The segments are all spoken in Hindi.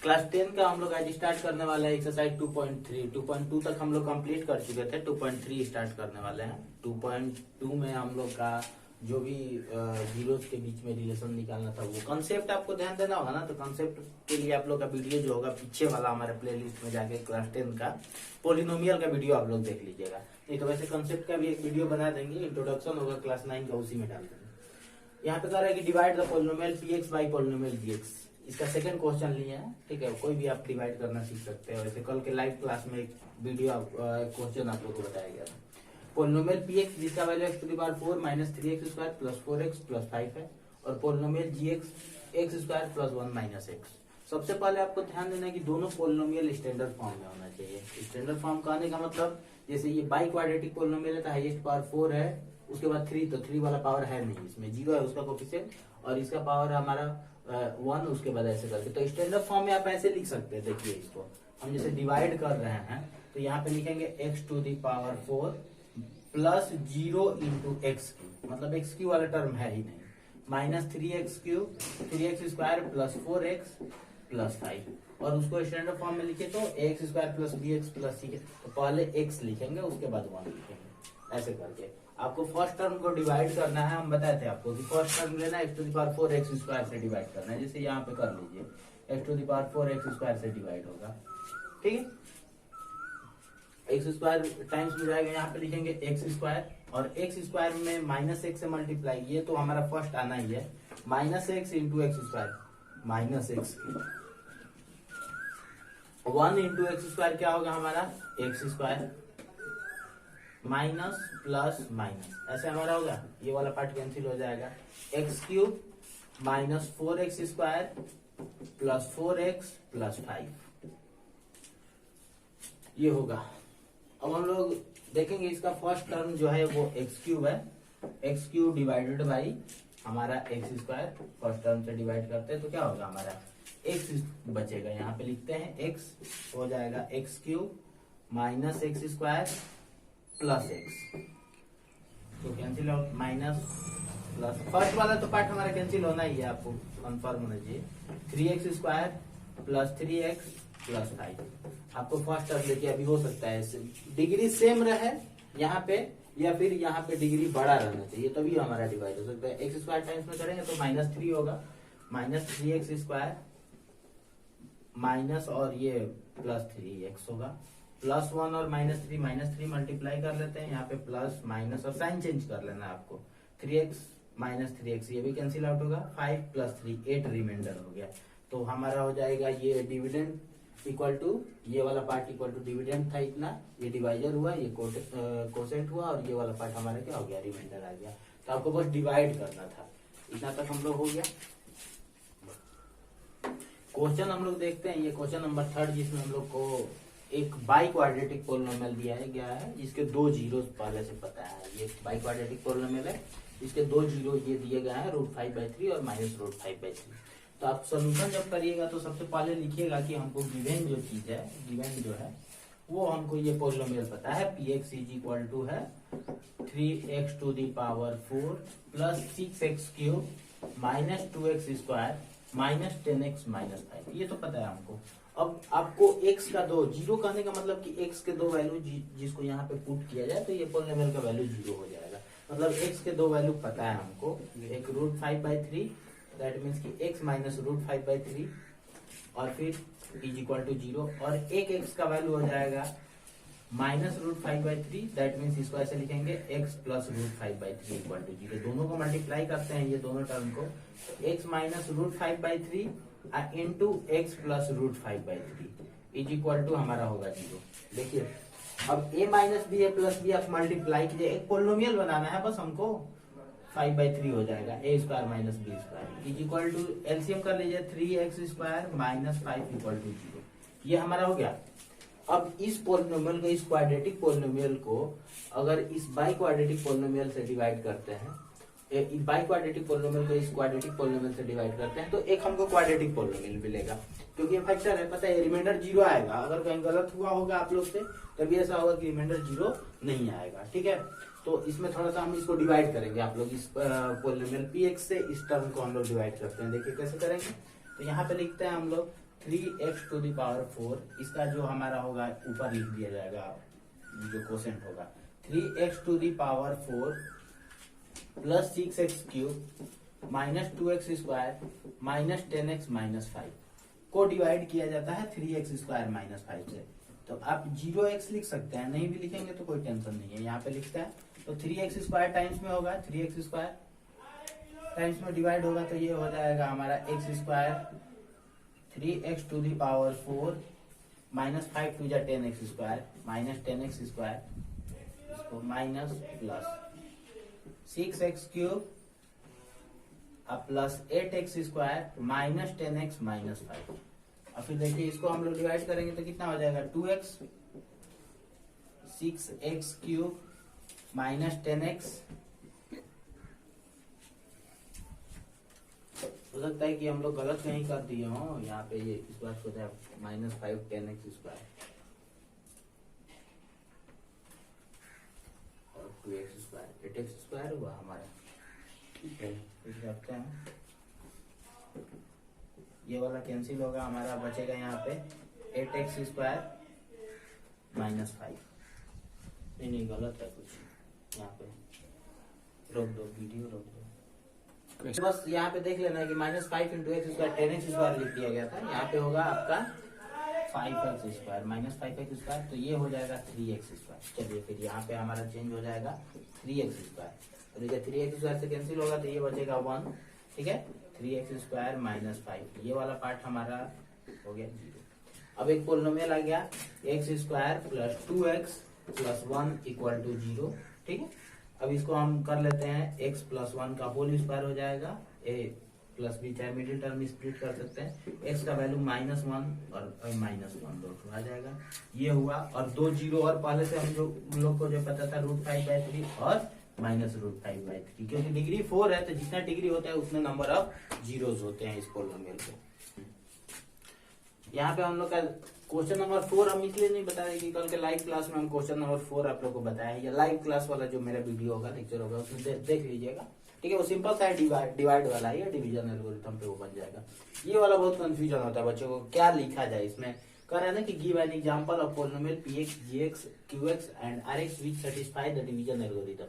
क्लास 10 का हम लोग आज स्टार्ट करने वाले हैं एक्सरसाइज 2.3। 2.2 तक हम लोग कंप्लीट कर चुके थे, 2.3 स्टार्ट करने वाले हैं। 2.2 में हम लोग का जो भी जीरोस के बीच में रिलेशन निकालना था वो कंसेप्ट आपको ध्यान देना होगा ना। तो कंसेप्ट के लिए आप लोग का वीडियो जो होगा पीछे वाला हमारे प्लेलिस्ट में जाके क्लास 10 का पोलिनोमियल का वीडियो आप लोग देख लीजिएगा। नहीं तो वैसे कंसेप्ट का भी एक वीडियो बना देंगे, इंट्रोडक्शन होगा क्लास 9 का, उसी में डाल देंगे। यहाँ पे कह रहा है कि divide the polynomial px by polynomial gx। इसका सेकंड क्वेश्चन लिए हैं, ठीक है। कोई भी आप डिवाइड करना सीख सकते हैं। वैसे कल के लाइव क्लास में एक वीडियो क्वेश्चन आप लोग को बताया गया था। पोलिनोमियल px जिसका value x to the power 4 minus 3x square plus 4x plus 5 है, और polynomial gx x square plus 1 minus x। सबसे पहले आपको ध्यान देना है कि दोनों पोलिनोमियल स्टैंडर्ड फॉर्म में होना चाहिए। स्टैंडर्ड फॉर्म कहने का मतलब जैसे ये बाई क्वाड्रेटिक पोलिनोमियल है तो हाईएस्ट पावर 4 है, उसके बाद 3, तो 3 वाला पावर है नहीं, इसमें 0 है उसका कोफिशिएंट, और इसका पावर हमारा 1, उसके बाद ऐसे करके। तो स्टैंडर्ड फॉर्म में आप ऐसे लिख सकते हैं। देखिए इसको हम जैसे डिवाइड कर रहे हैं तो यहाँ पे लिखेंगे x to the power 4 plus 0 into x cube, मतलब एक्स क्यू वाला टर्म है ही नहीं, minus 3x cube 3x square plus 4x plus 5, और उसको स्टैंडर्ड फॉर्म में लिखे तो ax square plus bx plus c। तो पहले x लिखेंगे उसके बाद 1 लिखेंगे, ऐसे करके आपको फर्स्ट टर्म को डिवाइड करना है। हम बताए थे आपको कि फर्स्ट टर्म लेना x to the power 4 x square से डिवाइड करना है। जैसे यहाँ पे कर लीजिए x to the power 4 x square से डिवाइड होगा, ठीक है। एक्स स्क्वायर टाइम्स में जाएगा, यहाँ पे लिखेंगे एक्स स्क्वायर, और एक्स स्क्वायर में माइनस एक्स से मल्टीप्लाई, ये तो हमारा फर्स्ट आना ही है, minus x into x square, minus x 1 into x square क्या होगा हमारा x square, minus plus minus, ऐसे हमारा होगा। ये वाला पार्ट कैंसिल हो जाएगा, x cube minus 4x square plus 4x plus 5, ये होगा। अब हम लोग देखेंगे इसका फर्स्ट टर्म जो है वो एक्स क्यूब है, एक्स क्यूब डिवाइडेड बाई हमारा एक्स स्क्वायर, फर्स्ट टर्म से डिवाइड करते हैं तो क्या होगा हमारा एक्स बचेगा। यहाँ पे लिखते हैं एक्स हो जाएगा x cube minus x square plus x, तो cancel out, minus plus, first वाला तो पार्ट हमारा कैंसिल होना ही है, आपको कंफर्म होना चाहिए। 3x square plus 3x plus 5, आपको फर्स्ट टर्म देखिए अभी हो सकता है डिग्री सेम रहे यहाँ पे, या फिर यहाँ पे डिग्री बड़ा रहना चाहिए, तभी हमारा डिवाइड हो सकता है। एक्स स्क्वायर टाइम्स में करेंगे तो माइनस 3 होगा, माइनस 3x स्क्वायर माइनस और ये प्लस 3x होगा, प्लस 1 और माइनस 3 मल्टीप्लाई कर लेते हैं, यहाँ पे प्लस माइनस और साइन चेंज कर लेना है आपको। 3x माइनस 3x ये भी कैंसिल आउट होगा, 5 प्लस 3 8 रिमाइंडर हो गया। तो हमारा हो जाएगा ये डिविडेंड इक्वल टू ये वाला पार्ट इक्वल टू डिविडेंड था इतना, ये डिवाइजर हुआ, ये कोसेंट हुआ, और ये वाला पार्ट हमारा क्या हो गया रिमाइंडर आ गया। तो आपको बस डिवाइड करना था, इतना तक हम लोग हो गया। क्वेश्चन हम लोग देखते हैं, ये क्वेश्चन नंबर 3 जिसमें हम लोग को एक बाई क्वाड्रेटिक पोलिनोमियल दिया गया है जिसके 2 जीरो पहले से पता है। ये बाई क्वाड्रेटिक पोलिनोमियल है, इसके 2 जीरो ये दिए गए हैं, √5/3 और माइनस √5/3। तो आप सोल्यूशन जब करिएगा तो सबसे पहले लिखिएगा कि हमको गिवन जो चीज है, गिवन जो है वो हमको ये पोलिनोमियल पता है, px इज इक्वल टू है 3x to the power 4 plus 6x cube minus 2x square minus 10x minus 5, ये तो पता है हमको। अब आपको x का 2 जीरो कहने का मतलब कि x के 2 वैल्यू जिसको यहाँ पे पुट किया जाए तो ये पोलिनोमियल का वैल्यू 0 हो जाएगा। मतलब x के 2 वैल्यू पता है हमको, एक √5/3 दैट मीन्स कि x माइनस √5/3 और फिर इज इक्वल टू 0, और एक x का वैल्यू हो जाएगा माइनस √5/3 दैट मीन्स इसको ऐसे लिखेंगे x प्लस √5/3 इक्वल टू 0। दोनों को मल्टीप्लाई करते हैं ये दोनों टर्म को, तो x minus √5/3 into x plus √5/3 is equal to हमारा होगा 0। देखिए अब a minus B A plus B आप मल्टीप्लाई कीजिए, एक पोलिनोमियल बनाना है बस हमको, 5/3 हो जाएगा a square minus B square is equal to LCM कर लीजिए 3x square minus 5 equal to 0, ये हमारा हो गया। अब इस पोलिनोमियल को, इस क्वाड्रेटिक पोलिनोमियल को अगर इस बाई क्वाड्रेटिक पोलिनोमियल से डिवाइड करते हैं, बाई क्वाड्रेटिक पोलिनोमियल को इस क्वाड्रेटिक पोलिनोमियल से डिवाइड करते हैं तो एक हमको क्वाड्रेटिक पोलिनोमियल मिलेगा, क्योंकि ये फैक्टर है, पता है रिमाइंडर 0 आएगा। अगर कहीं गलत हुआ होगा आप लोग से तभी ऐसा होगा कि रिमाइंडर 0 नहीं आएगा, ठीक है। तो इसमें थोड़ा सा हम इसको डिवाइड करेंगे, आप लोग इस पोलिनोमियल px से इस टर्म को हम लोग डिवाइड करते हैं। देखिए कैसे करेंगे, तो यहाँ पे लिखते हैं हम लोग 3x⁴, इसका जो हमारा होगा ऊपर लिख दिया जाएगा, जो कोसेंट होगा 3x⁴ plus 6x³ minus 2x² minus 10x minus 5 को डिवाइड किया जाता है 3x² माइनस 5 से। तो आप 0x लिख सकते हैं, नहीं भी लिखेंगे तो कोई टेंशन नहीं है, यहाँ पे लिखता है तो 3x² टाइम्स में होगा, 3x² टाइम्स में डिवाइड होगा तो ये हो जाएगा हमारा x², 3x⁴ माइनस 5 टू जा 10x² माइनस 10x² इसको माइनस प्लस 6x³ अब plus 8x² minus 10x minus 5। और फिर देखिए इसको हम लोग डिवाइड करेंगे तो कितना हो जाएगा 2x, 6x³ माइनस 10x। हो सकता है कि हम लोग गलत कहीं कर दिए हो, यहाँ पे ये इस बात को जाए माइनस 5 10x² और 2x² 8x² हुआ हमारा। ठीक है, फिर रखते हैं, ये वाला कैंसिल होगा, हमारा बचेगा यहाँ पे 8x² माइनस 5। नहीं गलत है कुछ, यहाँ पे रोक दो, वीडियो रोक दो। तो बस यहाँ पे देख लेना है कि माइनस 5 इंटू x² 10x² लिख दिया गया था, यहाँ पे होगा आपका 5x² माइनस 5x², तो ये हो जाएगा 3x²। चलिए फिर यहाँ पे हमारा चेंज हो जाएगा 3x², और ये 3x² से कैंसिल होगा तो ये बचेगा 1। ठीक है, 3x² माइनस 5, ये वाला पार्ट हमारा हो गया 0। अब एक पोलिनोमियल आ गया x² plus 2x plus 1 equal to 0। ठीक है, अब इसको हम कर लेते हैं x प्लस 1 का होल स्क्वायर हो जाएगा, a प्लस b चाहे मिडिल टर्म स्प्लिट कर सकते हैं, x का वैल्यू -1 और -1 दोनों आ जाएगा, ये हुआ। और 2 0 और पहले से हम लोग को जो पता था √5/3 और -√5/3, क्योंकि डिग्री 4 है तो जितना डिग्री होता है उतने नंबर ऑफ जीरोस होते हैं इस पोलिनोमियल के। यहाँ पे हम लोग का क्वेश्चन नंबर 4 हम इसलिए नहीं बता रहे कि कल के लाइव क्लास में हम क्वेश्चन नंबर 4 आप लोग को बताया है, या लाइव क्लास वाला जो मेरा वीडियो होगा, लेक्चर होगा, उसमें देख लीजिएगा। ठीक है, वो सिंपल सा है, डिवाइड वाला है, या डिवीजन एल्गोरिथम पे वो बन जाएगा। ये वाला बहुत कंफ्यूजन होता है बच्चों को, क्या लिखा जाए इसमें। कह रहे हैं ना कि give an example of polynomial px, gx, qx and rx which satisfy the division algorithm.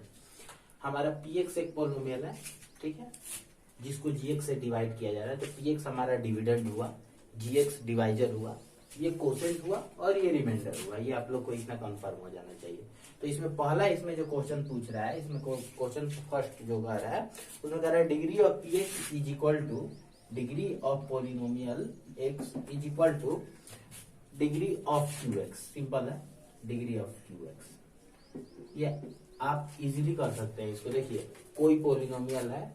हमारा px एक पोलिनोमियल है, ठीक है, जिसको gx से डिवाइड किया जा रहा है, तो px हमारा डिविडेंड हुआ, gx डिवाइजर हुआ, ये कोसेंट हुआ और ये रिमाइंडर हुआ। ये आप लोग को इतना कंफर्म हो जाना चाहिए। तो इसमें पहला इसमें जो क्वेश्चन पूछ रहा है, इसमें क्वेश्चन फर्स्ट जो कह रहा है उसमें कह रहा है degree of px is equal two degree of polynomial x is equal two degree of qx। Simple है, डिग्री ऑफ qx। ये आप इजीली कर सकते हैं इसको। देखिए कोई पोलिनोमियल है,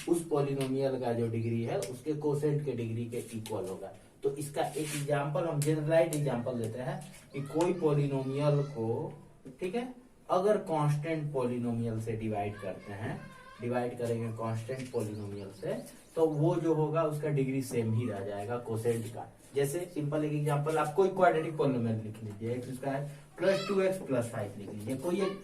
उस पोलिनोमियल का जो डिग्री है उसके कोसेंट के डिग्री के इक्वल होगा। तो इसका एक एग्जांपल हम जनरलाइज्ड एग्जांपल देते हैं कि कोई पोलिनोमियल को, ठीक है, अगर कांस्टेंट पोलिनोमियल से डिवाइड करते हैं, डिवाइड करेंगे कांस्टेंट पोलिनोमियल से, तो वो जो होगा उसका डिग्री सेम ही रह जाएगा कोसेंट का। जैसे सिंपल एक एग्जांपल, आप कोई क्वाड्रेटिक पोलिनोमियल लिख लीजिए, x² प्लस 2x प्लस 5 लिख लीजिए, कोई एक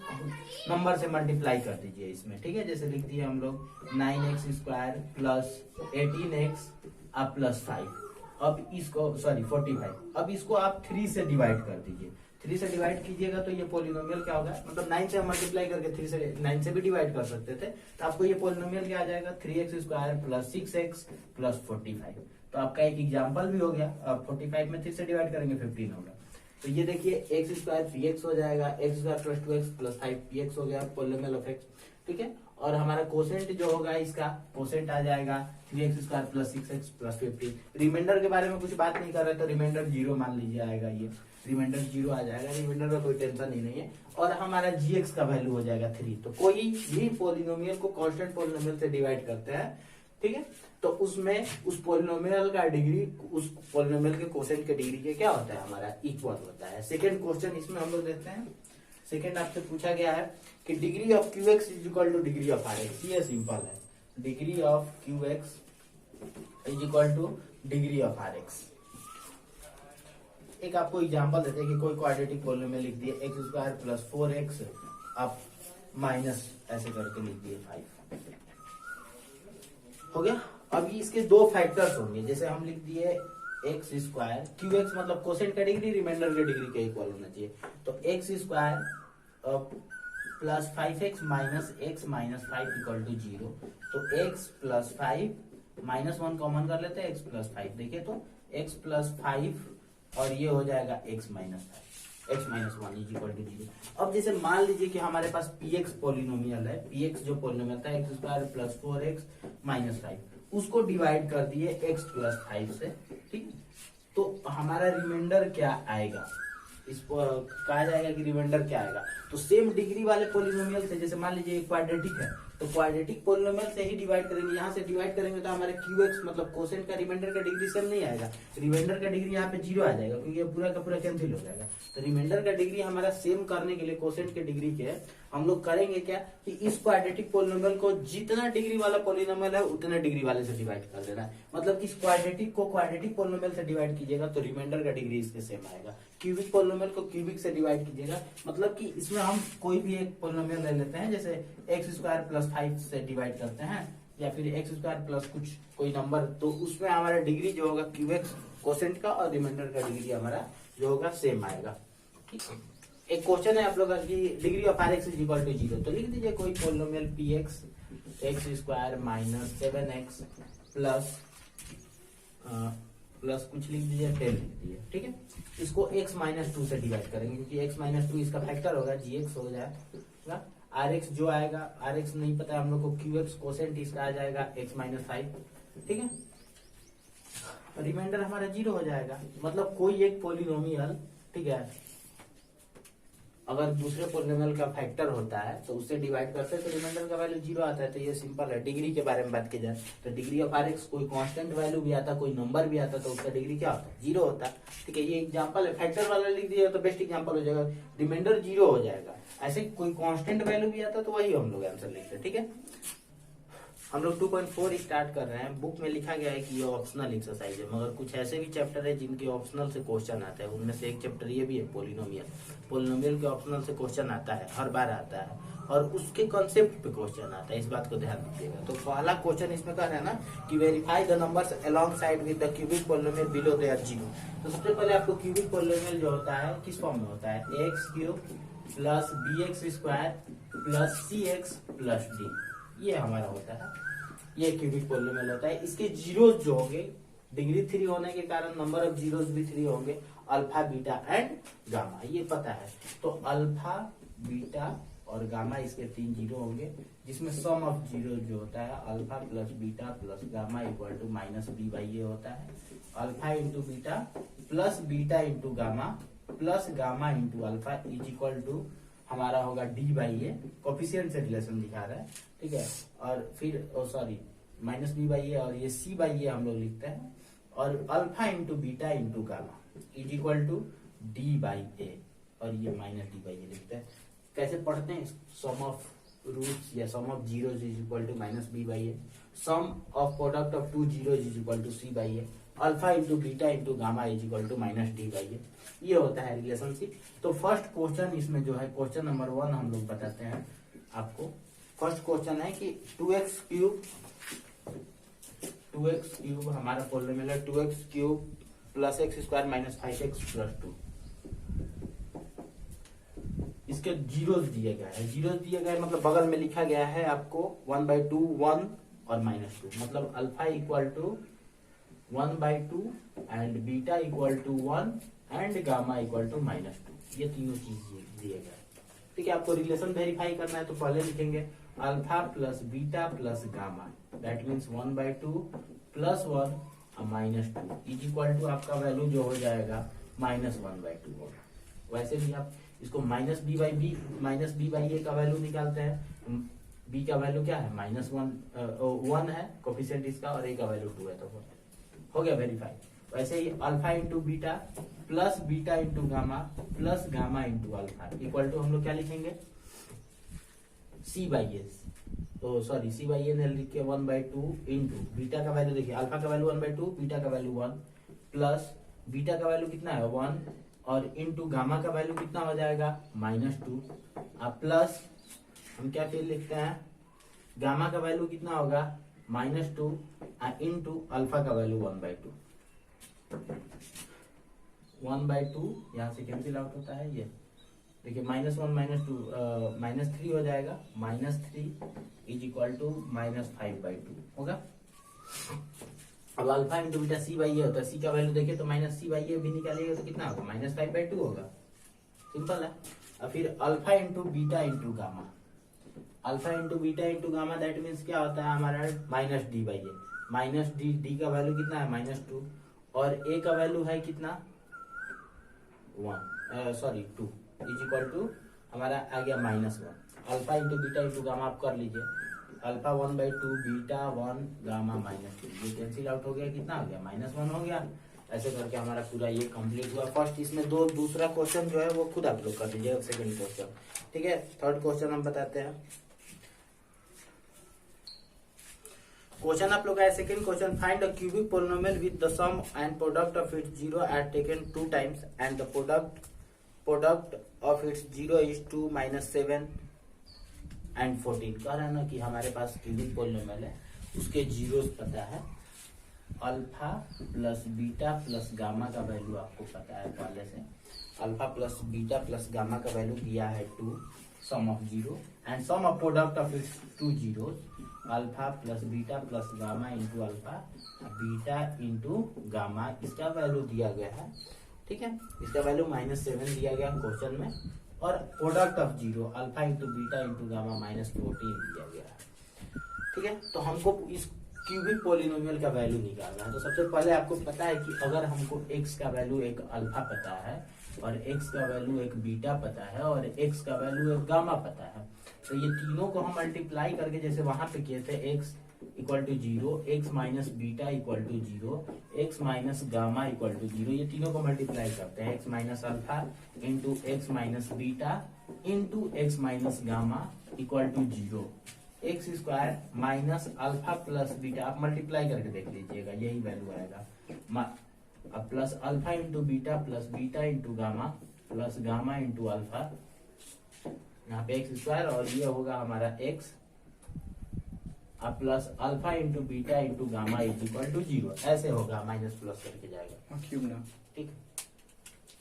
नंबर से मल्टीप्लाई कर दीजिए इसमें। ठीक है, जैसे लिख दिए हम लोग 9x² प्लस 18x अब प्लस 5। अब इसको 45, अब इसको आप 3 से डिवाइड कर दीजिए। 3 से डिवाइड कीजिएगा तो ये पोलिनोमियल क्या होगा, मतलब 9 से मल्टीप्लाई करके 3 से 9 से भी डिवाइड कर सकते थे, तो आपको ये पोलिनोमियल क्या आ जाएगा 3x² प्लस 6x प्लस 45। तो आपका एक एग्जांपल भी हो गया। अब 45 में 3 से डिवाइड करेंगे 15 होगा। तो ये देखिए x² px हो जाएगा, x² plus 2x plus 5 px हो गया पोलिनोमियल ऑफ x। ठीक है, और हमारा कोसेंट जो होगा, इसका कोसेंट आ जाएगा 3x² plus 6x plus 15। Reminder के बारे में कुछ बात नहीं कर रहे तो रिमाइंडर 0 मान लीजिए आएगा, ये रिमाइंडर 0 आ जाएगा, रिमाइंडर में कोई टेंशन ही नहीं है। और हमारा gx का वैल्यू हो जाएगा 3। तो कोई भी पोलिनोमियल को कांस्टेंट पोलिनोमियल से डिवाइड करते हैं, ठीक है, तो उसमें उस पोलिनोमियल का डिग्री उस पोलिनोमियल के कोसेंट के डिग्री के क्या होता है, हमारा इक्वल होता है। सेकंड क्वेश्चन इसमें हम लोग देखते हैं। सेकंड आपसे पूछा गया है कि degree of qx is equal two degree of rx। ये सिंपल है, degree of qx is equal two degree of rx। एक आपको एग्जांपल देते हैं कि कोई क्वाड्रेटिक पोलिनोमियल लिख दिए x² प्लस 4x आप माइनस ऐसे करके लिख दिए 5 हो गया। अभी इसके दो फैक्टर्स होंगे, जैसे हम लिख दिए एक्स स्क्वायर, क्यू एक्स मतलब कोसेंट का डिग्री रिमाइंडर के डिग्री के इक्वल होना चाहिए, तो x square plus 5x minus x minus 5 equal to 0। तो x प्लस 5 माइनस 1 कॉमन कर लेते हैं, x प्लस 5, देखिए तो x प्लस 5 और ये हो जाएगा x minus 5, x minus 1 is equal to 0। अब जैसे मान लीजिए कि हमारे पास px पॉलिनोमियल है, px जो पॉलिनोमियल था x square plus 4x minus 5, उसको डिवाइड कर दिए x प्लस 5 से, ठीक। तो हमारा रिमाइंडर क्या आएगा, इसको कहा जाएगा कि रिमाइंडर क्या आएगा। तो सेम डिग्री वाले पॉलिनोमियल से, जैसे मान लीजिए क्वाड्रेटिक है तो क्वाड्रेटिक पॉलिनोमियल से ही डिवाइड करेंगे, यहाँ से डिवाइड करेंगे तो हमारे क्यूएक्स मतलब कोसेंट का रिमाइंडर का डिग्री सेम नहीं आएगा, रिमाइंडर का डिग्री यहाँ पे 0 आ जाएगा क्योंकि ये पूरा का पूरा कैंसिल हो जाएगा। तो रिमाइंडर का डिग्री हमारा सेम करने के लिए कोसेंट के डिग्री के हम लोग करेंगे क्या कि इस क्वाड्रेटिक पॉलिनोमियल को जितना डिग्री वाला पॉलिनोमियल है उतने डिग्री वाले से डिवाइड कर देना है। मतलब इस क्वाड्रेटिक को क्वाड्रेटिक पॉलिनोमियल से डिवाइड कीजिएगा तो रिमाइंडर का डिग्री इसके सेम आएगा, क्यूबिक पॉलिनोमियल को क्यूबिक से डिवाइड कीजिएगा, मतलब कि इसमें हम कोई भी एक पॉलिनोमियल ले लेते हैं, जैसे एक्स स्क्वायर प्लस 5 से डिवाइड करते हैं या फिर एक्स स्क्वायर प्लस कुछ कोई नंबर, तो उसमें हमारा डिग्री जो होगा क्यूएक्स कोसेंट का और रिमाइंडर का डिग्री हमारा जो होगा सेम आएगा, ठीक। एक क्वेश्चन है आप लोग की degree of R x is equal to 0, तो लिख दीजिए कोई polynomial P x x square minus 7x plus कुछ लिख दीजिए 10 लिख दीजिए, ठीक है। इसको x माइनस 2 से डिवाइड करेंगे क्योंकि x माइनस 2 इसका फैक्टर होगा, gx हो जाएगा, rx जो आएगा, rx नहीं पता है हम लोग को, qx कोसेंट इसका आ जाएगा x माइनस 5, ठीक है। रिमाइंडर हमारा 0 हो जाएगा, मतलब कोई एक पॉलिनोमियल, ठीक है, अगर दूसरे पॉलिनोमियल का फैक्टर होता है तो उससे डिवाइड करते हैं तो रिमाइंडर का वैल्यू 0 आता है। तो ये सिंपल है। डिग्री के बारे में बात की जाए तो डिग्री ऑफ आर एक्स कोई कांस्टेंट वैल्यू भी आता, कोई नंबर भी आता तो उसका डिग्री क्या होता है, 0 होता है, ठीक है। ये एग्जांपल है, फैक्टर वाला लिख दिया तो बेस्ट एग्जांपल हो जाएगा, रिमाइंडर 0 हो जाएगा। ऐसे कोई कांस्टेंट वैल्यू भी आता तो वही हम लोग आंसर लिखते हैं, ठीक है। हम लोग 2.4 स्टार्ट कर रहे हैं। बुक में लिखा गया है कि ये ऑप्शनल एक्सरसाइज है, मगर कुछ ऐसे भी चैप्टर है जिनके ऑप्शनल से क्वेश्चन आता है, उनमें से एक चैप्टर ये भी है पॉलिनोमियल। पॉलिनोमियल के ऑप्शनल से क्वेश्चन आता है, हर बार आता है, और उसके कॉन्सेप्ट पे क्वेश्चन आता है, इस बात को ध्यान दीजिएगा। तो पहला क्वेश्चन इसमें कह रहा है ना कि verify the numbers alongside with the cubic polynomial below their 0। तो सबसे पहले आपको क्यूबिक पॉलिनोमियल जो होता है किस फॉर्म में होता है, x cube plus b x square plus c x plus d, ये हमारा होता है, ये क्यूबिक पॉलिनोमियल होता है। इसके जीरोस जो होंगे, डिग्री 3 होने के कारण नंबर ऑफ जीरोस भी 3 होंगे, अल्फा बीटा एंड गामा, ये पता है। तो अल्फा बीटा और गामा इसके 3 जीरो होंगे, जिसमें सम ऑफ जीरो जो होता है alpha plus beta plus gamma equal to minus b by a होता है। Alpha into beta plus beta into gamma plus gamma into alpha is equal to हमारा होगा डी बाई ए, कोफिशिएंट से रिलेशन दिखा रहा है, ठीक है। और फिर sorry minus b by a, और ये सी बाई ए हम लोग लिखते हैं, और alpha into beta into gamma is equal to d by a, और ये माइनस डी बाई ए लिखते हैं। कैसे पढ़ते हैं, सम ऑफ रूट्स या sum of zeros is equal to minus b by a, sum of product of 2 zeros is equal to c by a, alpha into beta into gamma is equal to minus d by a, ये होता है रिलेशनशिप। तो फर्स्ट क्वेश्चन इसमें जो है क्वेश्चन नंबर 1 हम लोग बताते हैं आपको। फर्स्ट क्वेश्चन है कि 2x क्यूब हमारा पॉलिनोमियल है 2x cube plus x square minus 5x plus 2। इसके जीरोस दिए गए हैं, जीरोस दिए गए मतलब बगल में लिखा गया है आपको 1/2 1 और -2, मतलब alpha equal to 1/2 and beta equal to 1 and gamma equal to -2, ये तीनों चीज दिए गए, ठीक है। आपको रिलेशन वेरीफाई करना है तो पहले लिखेंगे alpha plus beta plus gamma, that means 1/2 plus 1 -2 is equal to आपका वैल्यू जो हो जाएगा -1/2 होगा। वैसे भी आप इसको माइनस बी बाई ए का वैल्यू निकालते हैं, बी का वैल्यू क्या है -1 है कोफिशिएंट इसका, और ए का वैल्यू 2 है, तो हो गया वेरीफाई। वैसे ही alpha into beta plus beta into gamma plus gamma into alpha equal to हम लोग क्या लिखेंगे सी बाई एस, तो सॉरी सी बाई ए ने लिख के 1/2 इंटू बीटा का वैल्यू देखिए, अल्फा का वैल्यू 1/2, बीटा का वैल्यू 1 प्लस बीटा का वैल्यू कितना है 1, और इंटू गामा का वैल्यू कितना हो जाएगा -2, प्लस हम क्या फिर लिखते हैं गामा का वैल्यू कितना होगा -2 इंटू अल्फा का वैल्यू 1/2, 1/2 यहाँ से कैंसिल आउट होता है। ये देखिए -1 -2 -3 हो जाएगा। -3 इज इक्वल टू -5/2 होगा। अब alpha into beta c by a होता है। सी का वैल्यू देखिए तो -c/a भी निकालिएगा तो कितना होगा, -5/2 होगा। सिंपल है। और फिर alpha into beta into gamma, alpha into beta into gamma that means क्या होता है हमारा -d/a। -d का वैल्यू कितना है -2 और a का वैल्यू है कितना 2 इज इक्वल टू हमारा आ गया -1। Alpha into beta into gamma आप कर लीजिए। अल्फा 1/2 बीटा 1 गामा -2 ये कैंसिल आउट हो गया। कितना हो गया -1 हो गया। ऐसे करके हमारा पूरा ये कंप्लीट हुआ फर्स्ट। इसमें दूसरा क्वेश्चन जो है वो खुद आप लोग कर लीजिएगा सेकंड क्वेश्चन। ठीक है, थर्ड क्वेश्चन हम बताते हैं। क्वेश्चन आप लोग का है second question, find a cubic polynomial with the sum and product of its 0 at taken 2 times and the product of its 0 is 2 -7 and 14। कह रहा है ना कि हमारे पास क्यूबिक पोलिनोमियल है, उसके जीरोस पता है, alpha plus beta plus gamma का वैल्यू आपको पता है पहले से। Alpha plus beta plus gamma का वैल्यू दिया है 2, sum of 0 and sum of product of its 2 zeros, alpha plus beta plus gamma into alpha beta into gamma, इसका वैल्यू दिया गया है। ठीक है, इसका वैल्यू -7 दिया गया क्वेश्चन में और product of 0 alpha into beta into gamma -14 दिया गया है। ठीक है, तो हमको इस क्यूबिक पोलिनोमियल का वैल्यू निकालना है। तो सबसे पहले आपको पता है कि अगर हमको x का वैल्यू एक अल्फा पता है और x का वैल्यू एक बीटा पता है और x का वैल्यू एक गामा पता है, तो ये तीनों को हम मल्टीप्लाई करके जैसे वहां पे किए थे x equal to 0, x minus beta equal to 0, x minus gamma equal to 0, ये तीनों को मल्टीप्लाई करते हैं। x minus alpha into x minus beta into x minus gamma equal to 0, x square minus alpha plus beta, आप मल्टीप्लाई करके देख लीजिएगा यही वैल्यू आएगा। अब plus alpha into beta plus beta into gamma plus gamma into alpha, यहाँ पे एक्स स्क्वायर और ये होगा हमारा एक्स, अब plus alpha into beta into gamma is equal to 0, ऐसे होगा, माइनस प्लस करके जाएगा क्यूब ना। ठीक,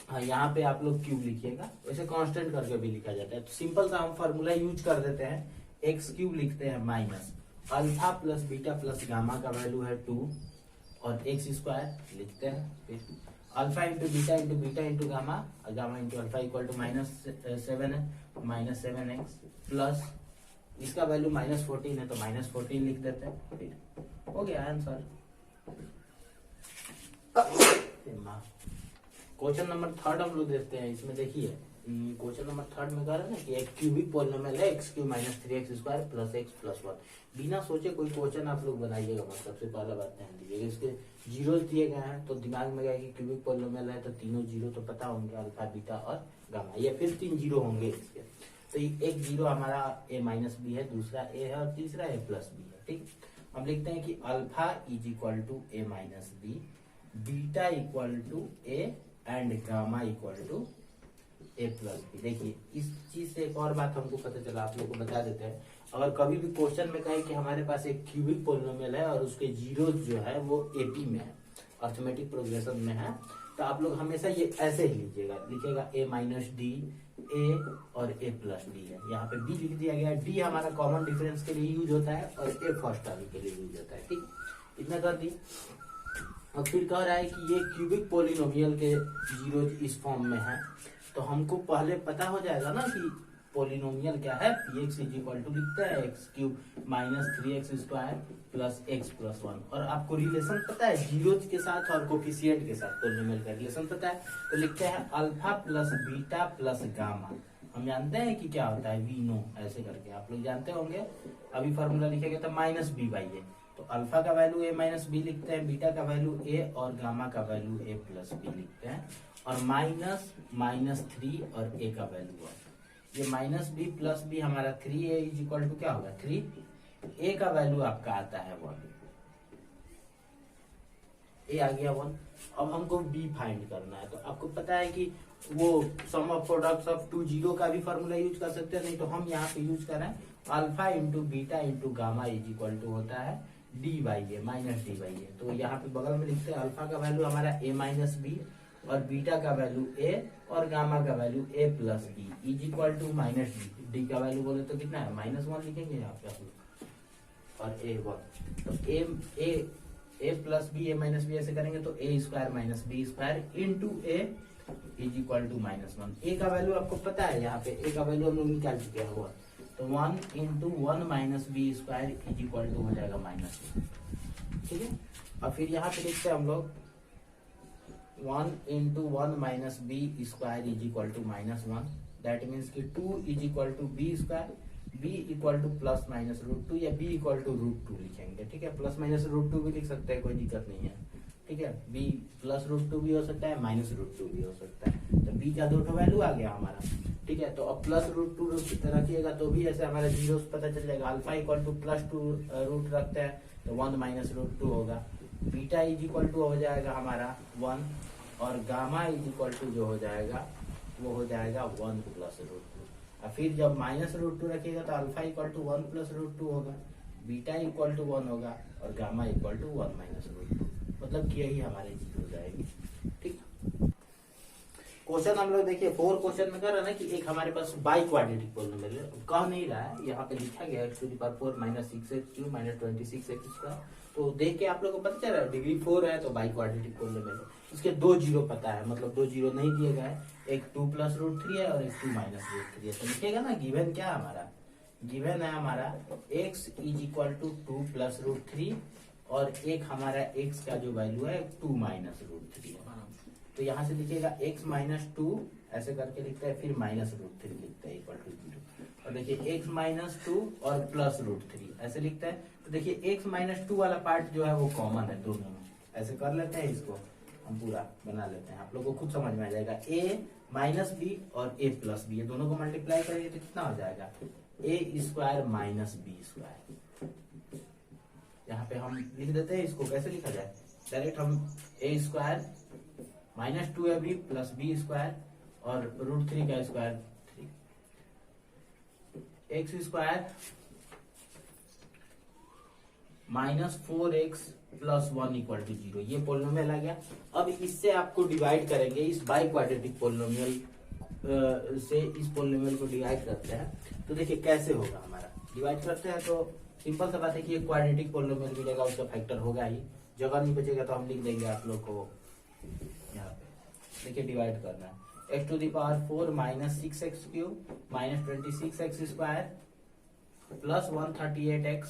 हाँ यहाँ पे आप लोग क्यूब लिखिएगा, वैसे कांस्टेंट करके भी लिखा जाता है। तो सिंपल सा हम फॉर्मूला यूज कर देते हैं, एक्स क्यूब लिखते हैं minus alpha plus beta plus gamma का वैल्यू है 2 और एक्स स्क्वायर लिखते हैं, फिर alpha into beta into gamma, gamma into alpha equal to -7 है, -7x प्लस इसका वैल्यू -14 है तो -14 लिख देते हैं, फिर हो गया आंसर। क्वेश्चन नंबर 3 हम लोग देखते हैं। इसमें देखिए क्वेश्चन नंबर 3 में कह रहा है ना कि एक क्यूबिक पोलिनोमियल है x³ - 3x² + x + 1। बिना सोचे कोई क्वेश्चन आप लोग बनाइएगा, मतलब सबसे पहला बात ध्यान दीजिएगा, इसके जीरो दिए गए हैं तो दिमाग में गया कि क्यूबिक पोलिनोमियल है तो तीनों जीरो तो पता होंगे, अल्फा बीटा और गामा, ये फिर 3 जीरो होंगे इसके। तो एक जीरो हमारा a-b है, दूसरा a है और तीसरा a+b है। ठीक, हम लिखते हैं कि alpha is equal to a-b, beta equal to a and gamma equal to a+b। देखिए इस चीज से एक और बात हमको पता चला, आप लोगों को बता देते हैं। अगर कभी भी क्वेश्चन में कहे कि हमारे पास एक क्यूबिक पोलिनोमियल है और उसके जीरो जो है वो AP में है, अर्थमेटिक प्रोग्रेशन में है, तो आप लोग हमेशा ये ऐसे ही लीजिएगा, लिखिएगा a-d, a और a+d है, यहाँ पे b लिख दिया गया। d हमारा कॉमन डिफरेंस के लिए यूज होता है और a फर्स्ट टर्म के लिए यूज होता है। ठीक, इतना कर दी। और फिर कह रहा है कि ये क्यूबिक पोलिनोमियल के जीरो इस फॉर्म में है, तो हमको पहले पता हो जाएगा ना कि पोलिनोमियल क्या है। px इज इक्वल टू लिखते हैं x³ - 3x² प्लस x + 1, और आपको रिलेशन पता है जीरोज के साथ और कोफिशिएंट के साथ पोलिनोमियल का रिलेशन पता है, तो लिखते हैं alpha plus beta plus gamma. हम जानते हैं कि क्या होता है, वी नो, ऐसे करके आप लोग जानते होंगे। अभी फॉर्मूला लिखेगा तो -b/a, तो अल्फा का वैल्यू a-b लिखते हैं, बीटा का वैल्यू a और गामा का वैल्यू a+b लिखते हैं, और -3 और a का वैल्यू है ये -b + b हमारा 3a इज इक्वल टू क्या होगा 3, a का वैल्यू आपका आता है 1, a आ गया 1। अब हमको b फाइंड करना है, तो आपको पता है कि वो सम ऑफ प्रोडक्ट्स ऑफ 2 जीरो का भी फॉर्मूला यूज कर सकते हैं, नहीं तो हम यहाँ पे यूज कर रहे हैं alpha into beta into gamma is equal to होता है d by a minus d by a. तो यहाँ पे बगल में लिखते हैं अल्फा का वैल्यू हमारा ए माइनस बी और बीटा का वैल्यू ए और गामा का value A plus B is equal to minus D. D का वैल्यू बोले तो कितना है -1 लिखेंगे यहाँ पे आप लोग और ए 1। तो a plus b a minus b ऐसे करेंगे तो a square minus B square into a is equal to -1। A का वैल्यू आपको पता है, यहाँ पे ए का वैल्यू हम लोग निकाल चुके हैं वो, तो 1 into 1 minus B square is equal to हो जाएगा -1। ठीक है, और फिर यहाँ पे लिखते हैं हम लोग 1 into 1 minus B square is equal to -1। That means कि 2 is equal to B square, B equal to plus minus √2 या बी इक्वल टू √2 लिखेंगे। ठीक है, प्लस माइनस √2 भी लिख सकते हैं, कोई दिक्कत नहीं है। ठीक है, बी प्लस √2 भी हो सकता है, माइनस √2 भी हो सकता है। तो बी का दो वैल्यू आ गया हमारा। ठीक है, तो अब प्लस √2 रखिएगा तो भी ऐसे हमारा जीरो पता चल जाएगा। अल्फा इक्वल टू +2 रूट रखते हैं तो 1 माइनस √2 होगा। बीटा इज इक्वल टू हो जाएगा हमारा 1 और गामा इज इक्वल टू जो हो जाएगा वो हो जाएगा 1 प्लस √2। और फिर जब माइनस √2 रखिएगा तो अल्फा इक्वल टू 1 प्लस √2 होगा, बीटा इक्वल टू 1 होगा और गामा इक्वल टू 1 माइनस √2। मतलब कि यही हमारी चीज हो जाएगी। ठीक, क्वेश्चन हम लोग देखिए 4 क्वेश्चन में कर रहे हैं ना कि एक हमारे पास बाई क्वाड्रेटिक पॉलिनोमियल है, कह नहीं रहा है, यहाँ पे लिखा गया है x⁴ -6x³ -26x²। तो देख के आप लोगों को पता चल रहा है डिग्री 4 है तो बाई क्वाड्रेटिक पॉलिनोमियल है। इसके 2 जीरो पता है, मतलब 2 जीरो नहीं दिए गए, एक 2 प्लस √3 है और एक 2 माइनस √3 है। तो लिखेगा ना गिवन क्या हमारा, गिवन है हमारा x is equal to 2 plus √3 और एक हमारा x का जो वैल्यू है 2 माइनस √3 है। तो यहाँ से लिखिएगा x माइनस 2 ऐसे करके लिखता है, फिर माइनस √3 लिखता है इक्वल टू 0। और देखिए x माइनस 2 और प्लस √3 ऐसे लिखता है। तो देखिए x माइनस 2 वाला पार्ट जो है वो कॉमन है दोनों में, ऐसे कर लेते हैं, इसको हम पूरा बना लेते हैं, आप लोगों को खुद समझ में आ जाएगा। a माइनस बी और a प्लस बी, ये दोनों को मल्टीप्लाई करेंगे तो कितना हो जाएगा a square minus B square. यहाँ पे हम लिख देते हैं, इसको कैसे लिखा जाए, डायरेक्ट हम a square minus 2ab plus B square और √3 का square 3, x square minus 4x plus 1 equal to 0। ये पोलिनोमियल आ गया। अब इससे आपको डिवाइड करेंगे, इस बाई क्वाड्रेटिक पोलिनोमियल से इस पोलिनोमियल को डिवाइड करते हैं। तो देखिए कैसे होगा हमारा, डिवाइड करते हैं तो सिंपल सा बात है कि एक क्वाड्रेटिक पोलिनोमियल मिलेगा, उसका फैक्टर होगा ही, जगह नहीं बचेगा तो हम लिख देंगे आप लोग को यहाँ पे। देखिए डिवाइड करना है, x⁴ minus 6x³ minus 26x² plus 138x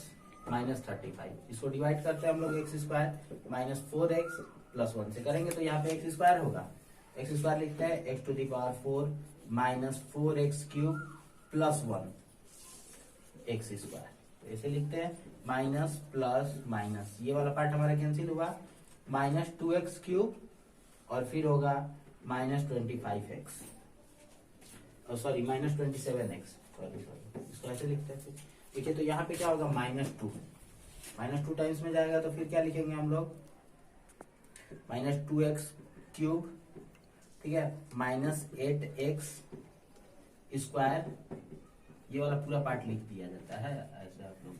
minus 35। इसको डिवाइड करते हैं हम लोग x² माइनस 4x प्लस 1 से करेंगे तो यहाँ पे x² होगा, x² लिखता है x⁴ minus 4x³ plus 1 x²। तो ऐसे लिखते हैं माइनस प्लस माइनस, ये वाला पार्ट हमारा कैंसिल हुआ, माइनस 2x³ और फिर होगा minus 25x, sorry minus 27x, sorry इसको ऐसे लिखते हैं। देखिए तो यहाँ पे क्या होगा -2 टाइम्स में जाएगा तो फिर क्या लिखेंगे हम लोग -2x³, ठीक है, माइनस 8x², ये वाला पूरा पार्ट लिख दिया जाता है ऐसे, आप लोग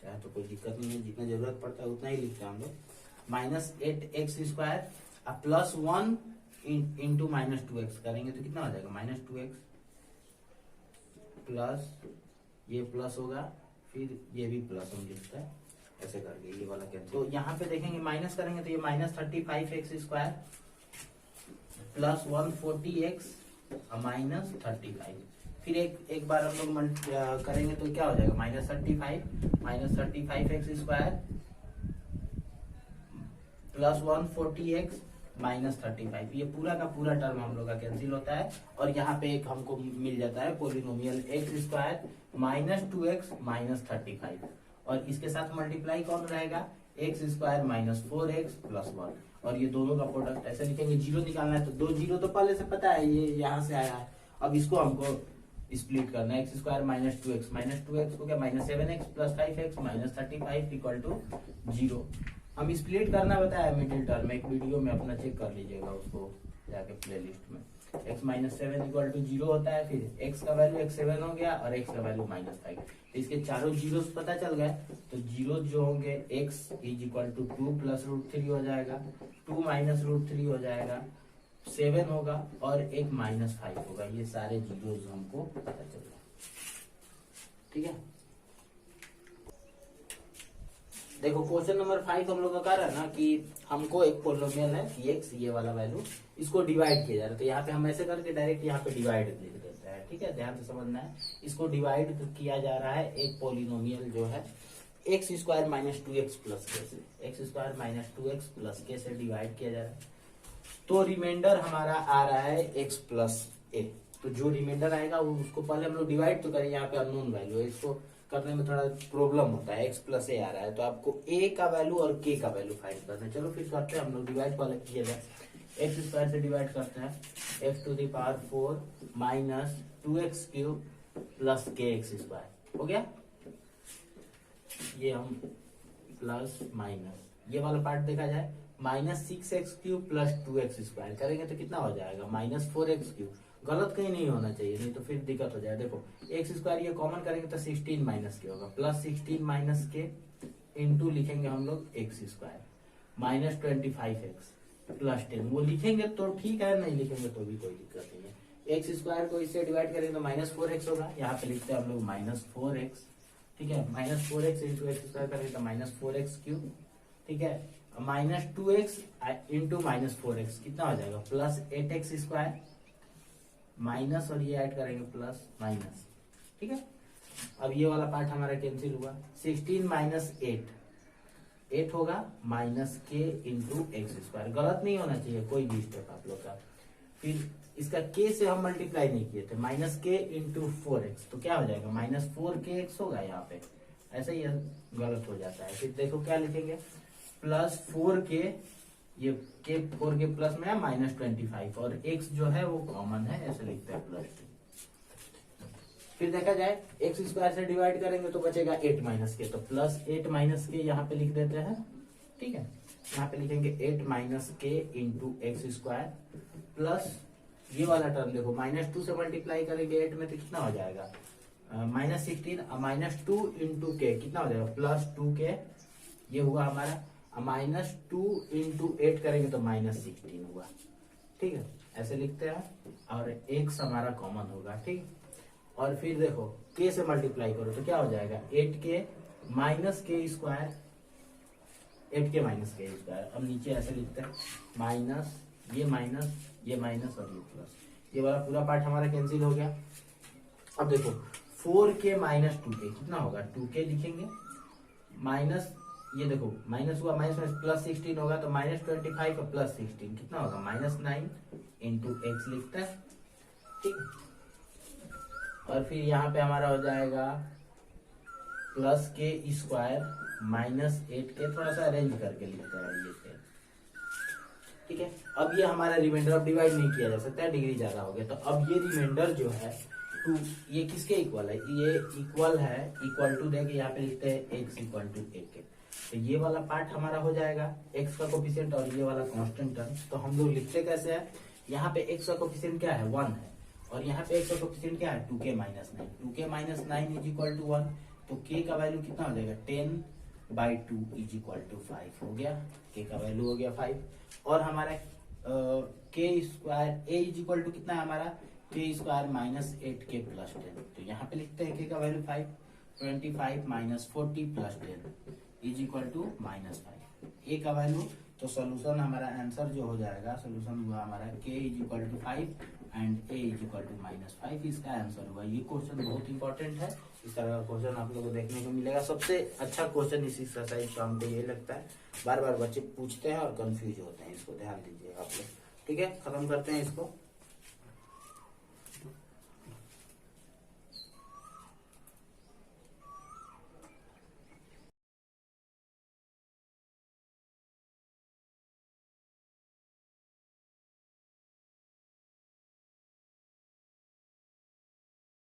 चाहे तो कोई दिक्कत नहीं है, जितना जरूरत पड़ता है उतना ही लिखते हैं हम लोग, minus 8x² plus 1 into -2x करेंगे तो कितना हो जाएगा -2x प्लस ये प्लस होगा, फिर ये भी प्लस हम लिखते हैं ऐसे करके, ये वाला कैंसिल। तो यहाँ पे देखेंगे माइनस करेंगे तो ये -35x² प्लस 140x माइनस 35, फिर एक बार हम लोग करेंगे तो क्या हो जाएगा -35x² प्लस 140x माइनस 35, ये पूरा का पूरा टर्म हम लोग का कैंसिल होता है। और यहाँ पे एक हमको मिल जाता है polynomial x² minus 2x minus 35, और इसके साथ मल्टीप्लाई कौन रहेगा x² माइनस 4x प्लस 1, और ये दोनों का प्रोडक्ट ऐसे लिखेंगे। जीरो निकालना है तो 2 जीरो तो पहले से पता है, ये यहाँ से आया है, अब इसको हमको स्प्लिट करना है, x² माइनस 2x को क्या -7x plus 5x minus 35 equal to 0। हम स्प्लिट करना बताया मिडिल टर्म में, एक वीडियो में अपना चेक कर लीजिएगा उसको जाके प्लेलिस्ट में। x माइनस 7 इक्वल टू 0 होता है। फिर x का वैल्यू x7 हो गया और x का वैल्यू -5। तो इसके चारों जीरोस पता चल गए। तो जीरो जो होंगे x is equal to 2 plus √3 हो जाएगा, 2 माइनस √3 हो जाएगा, 7 होगा और एक -5 होगा। ये सारे जीरोस हमको पता चल गए। ठीक है, देखो क्वेश्चन नंबर 5 हम लोग का कर रहा है ना कि हमको एक पोलिनोमियल है x, ये वाला वैल्यू, इसको डिवाइड किया जा रहा है। तो यहाँ पे हम ऐसे करके डायरेक्ट यहाँ पे डिवाइड लिख देते हैं। ठीक है, ध्यान से समझना है। इसको डिवाइड किया जा रहा है एक पोलिनोमियल जो है x square minus 2x plus के से, x square minus 2x plus के से डिवाइड किया जा रहा है। तो रिमाइंडर हमारा आ रहा है x प्लस ए। तो जो रिमाइंडर आएगा वो उसको पहले हम लोग डिवाइड तो करें, यहाँ पे अननोन वैल्यू है, इसको करने में थोड़ा प्रॉब्लम होता है। x प्लस ए आ रहा है तो आपको a का वैल्यू और k का वैल्यू फाइंड करना है। चलो फिर करते हैं हम लोग, डिवाइड पहले किया जाए। x स्क्वायर से डिवाइड करते हैं, x to the power 4 minus 2x cube plus kx square हो गया। ये हम प्लस माइनस ये वाला पार्ट देखा जाए, minus 6x cube plus 2x square करेंगे तो कितना हो जाएगा, माइनस 4x क्यूब। गलत कहीं नहीं होना चाहिए, नहीं तो फिर दिक्कत हो जाए। देखो x स्क्वायर ये कॉमन करेंगे तो 16 माइनस के होगा, प्लस 16 माइनस के इंटू लिखेंगे हम लोग x square minus 25x plus 10। वो लिखेंगे तो ठीक है, नहीं लिखेंगे तो भी कोई दिक्कत नहीं है। x स्क्वायर को इससे डिवाइड करेंगे तो माइनस 4x होगा, यहाँ पे लिखते हैं हम लोग माइनस 4x। ठीक है, minus 4x into x square करेंगे तो माइनस 4x क्यूब। ठीक है, minus 2x into minus 4x कितना हो जाएगा, प्लस 8x स्क्वायर माइनस, और ये ऐड करेंगे प्लस माइनस। ठीक है, अब ये वाला पार्ट हमारा कैंसिल हुआ। 16 माइनस 8 होगा माइनस के इंटू एक्स स्क्वायर। गलत नहीं होना चाहिए कोई भी स्टेप आप लोग का। फिर इसका के से हम मल्टीप्लाई नहीं किए थे, माइनस के इंटू 4x, तो क्या हो जाएगा, माइनस 4kx होगा। यहाँ पे ऐसे ही गलत हो जाता है। फिर देखो क्या लिखेंगे, प्लस 4k, ये के 4k प्लस में है माइनस 25 और x जो है वो कॉमन है, ऐसे लिखते हैं प्लस 2। फिर देखा जाए x स्क्वायर से डिवाइड करेंगे तो बचेगा 8 माइनस के, तो प्लस 8 माइनस के यहाँ पे लिख देते हैं। ठीक है, यहाँ पे लिखेंगे 8 माइनस के इंटू एक्स स्क्वायर प्लस ये वाला टर्म देखो, माइनस 2 से मल्टीप्लाई करेंगे 8 में तो कितना हो जाएगा, माइनस 16 माइनस 2 इंटू के कितना हो जाएगा, प्लस 2k। ये हुआ हमारा माइनस 2 इंटू 8 करेंगे तो माइनस 16 हुआ। ठीक है, ऐसे लिखते हैं और x हमारा कॉमन होगा। ठीक, और फिर देखो k से मल्टीप्लाई करो तो क्या हो जाएगा, 8k माइनस के स्क्वायर, 8k माइनस के स्क्वायर। अब नीचे ऐसे लिखते हैं माइनस ये माइनस और ये प्लस। ये वाला पूरा पार्ट हमारा कैंसिल हो गया। अब देखो 4k माइनस 2k कितना होगा, 2k लिखेंगे माइनस, ये देखो माइनस हुआ, माइनस में प्लस 16 होगा तो माइनस 25 और प्लस 16 कितना होगा, माइनस 9 इंटू एक्स लिखता है। ठीक, और फिर यहाँ पे हमारा हो जाएगा प्लस के स्क्वायर माइनस 8k, थोड़ा सा अरेंज करके लिखते हैं ये। ठीक है, अब ये हमारा रिमाइंडर, अब डिवाइड नहीं किया जा सकता है, डिग्री ज्यादा हो गया। तो अब ये रिमाइंडर जो है 2, ये किसके इक्वल है, ये इक्वल है, इक्वल टू देके यहाँ पे लिखते हैं x इक्वल टू a के। तो ये वाला पार्ट हमारा हो जाएगा x का कोफिशिएंट और ये वाला कांस्टेंट टर्म। तो हम लोग लिखते कैसे हैं, यहाँ पे x का कोफिशिएंट क्या है, 1 है, और यहाँ पे x का कोफिशिएंट क्या है, 2k minus 9। 2k minus 9 is equal to 1, तो k का वैल्यू कितना हो जाएगा, 10/2 इज इक्वल टू 5 हो गया। k का वैल्यू हो गया 5, और हमारा k square a is equal to कितना है हमारा, k square minus 8k plus 10। तो यहाँ पे लिखते हैं k का value 5, 25 minus 40 plus 10 is equal to minus 5। a का वैल्यू, तो सोल्यूशन हमारा आंसर जो हो जाएगा, सोल्यूशन हुआ हमारा k is equal to 5 and a is equal to minus 5, इसका आंसर हुआ। ये क्वेश्चन बहुत इंपॉर्टेंट है, इस तरह का क्वेश्चन आप लोगों को देखने को मिलेगा। सबसे अच्छा क्वेश्चन इस एक्सरसाइज का हमको ये लगता है, बार बार बच्चे पूछते हैं और कंफ्यूज होते हैं, इसको ध्यान दीजिए आप लोग। ठीक है, खत्म करते हैं इसको।